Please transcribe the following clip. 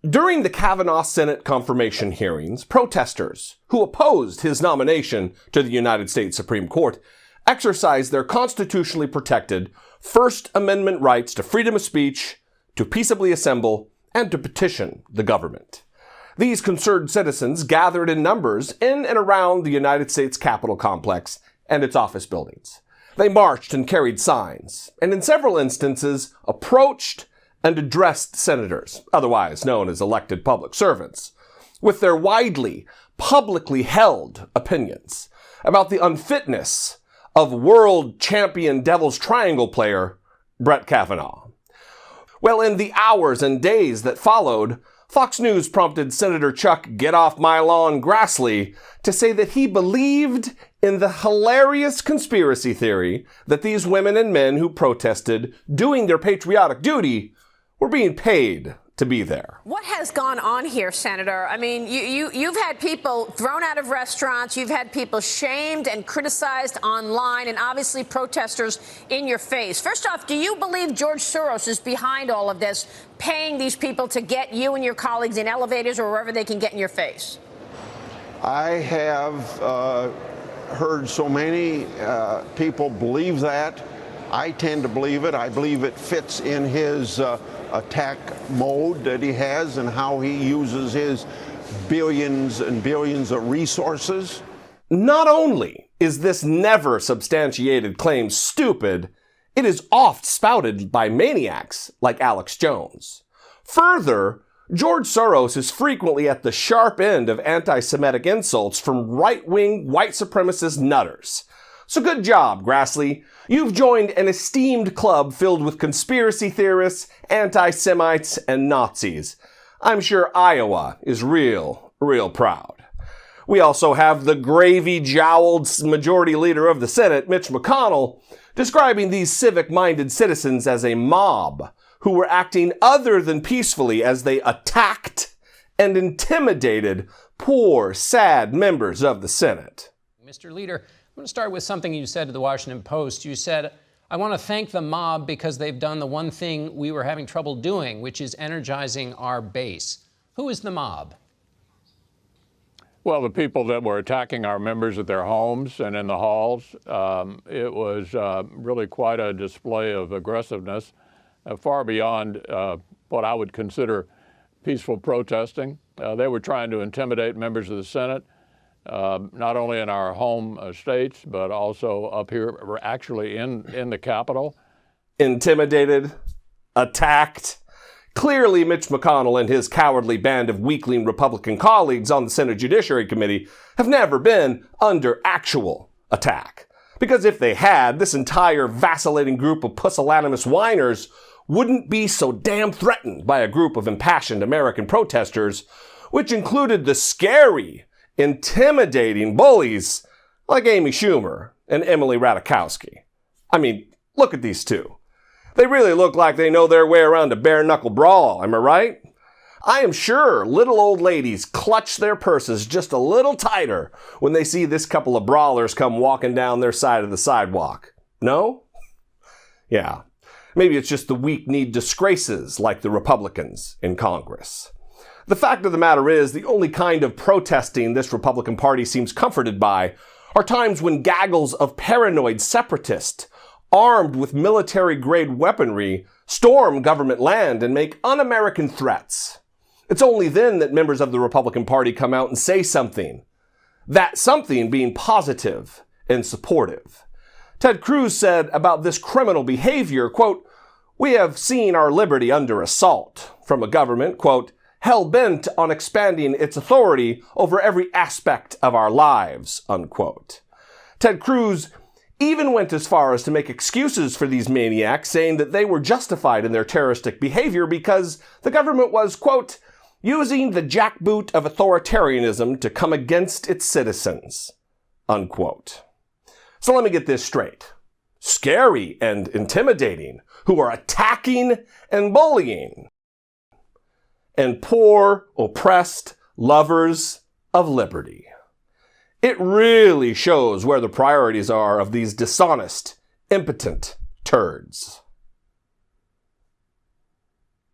During the Kavanaugh Senate confirmation hearings, protesters who opposed his nomination to the United States Supreme Court exercised their constitutionally protected First Amendment rights to freedom of speech, to peaceably assemble, and to petition the government. These concerned citizens gathered in numbers in and around the United States Capitol complex and its office buildings. They marched and carried signs, and in several instances approached and addressed senators, otherwise known as elected public servants, with their widely, publicly held opinions about the unfitness of world champion Devil's Triangle player Brett Kavanaugh. Well, in the hours and days that followed, Fox News prompted Senator Chuck Get Off My Lawn Grassley to say that he believed in the hilarious conspiracy theory that these women and men who protested doing their patriotic duty were being paid to be there. What has gone on here, Senator? I mean, you've had people thrown out of restaurants. You've had people shamed and criticized online, and obviously protesters in your face. First off, do you believe George Soros is behind all of this, paying these people to get you and your colleagues in elevators or wherever they can get in your face? I have heard so many people believe that. I tend to believe it. I believe it fits in his attack mode that he has and how he uses his billions and billions of resources. Not only is this never substantiated claim stupid, it is oft spouted by maniacs like Alex Jones. Further, George Soros is frequently at the sharp end of anti-Semitic insults from right-wing white supremacist nutters. So good job, Grassley. You've joined an esteemed club filled with conspiracy theorists, anti-Semites, and Nazis. I'm sure Iowa is real proud. We also have the gravy-jowled majority leader of the Senate, Mitch McConnell, describing these civic-minded citizens as a mob who were acting other than peacefully as they attacked and intimidated poor, sad members of the Senate. Mr. Leader, I'm going to start with something you said to the Washington Post. You said, I want to thank the mob because they've done the one thing we were having trouble doing, which is energizing our base. Who is the mob? Well, the people that were attacking our members at their homes and in the halls. It was really quite a display of aggressiveness, far beyond what I would consider peaceful protesting. They were trying to intimidate members of the Senate. Not only in our home states, but also up here, actually in the Capitol. Intimidated, attacked. Clearly, Mitch McConnell and his cowardly band of weakling Republican colleagues on the Senate Judiciary Committee have never been under actual attack. Because if they had, this entire vacillating group of pusillanimous whiners wouldn't be so damn threatened by a group of impassioned American protesters, which included the scary, intimidating bullies like Amy Schumer and Emily Ratajkowski. I mean, look at these two. They really look like they know their way around a bare-knuckle brawl, am I right? I am sure little old ladies clutch their purses just a little tighter when they see this couple of brawlers come walking down their side of the sidewalk. No? Yeah. Maybe it's just the weak-kneed disgraces like the Republicans in Congress. The fact of the matter is, the only kind of protesting this Republican Party seems comforted by are times when gaggles of paranoid separatists, armed with military-grade weaponry, storm government land and make un-American threats. It's only then that members of the Republican Party come out and say something. That something being positive and supportive. Ted Cruz said about this criminal behavior, quote, "We have seen our liberty under assault from a government," quote, "hell-bent on expanding its authority over every aspect of our lives," unquote. Ted Cruz even went as far as to make excuses for these maniacs, saying that they were justified in their terroristic behavior because the government was, quote, "using the jackboot of authoritarianism to come against its citizens," unquote. So let me get this straight. Scary and intimidating, who are attacking and bullying, and poor, oppressed lovers of liberty. It really shows where the priorities are of these dishonest, impotent turds.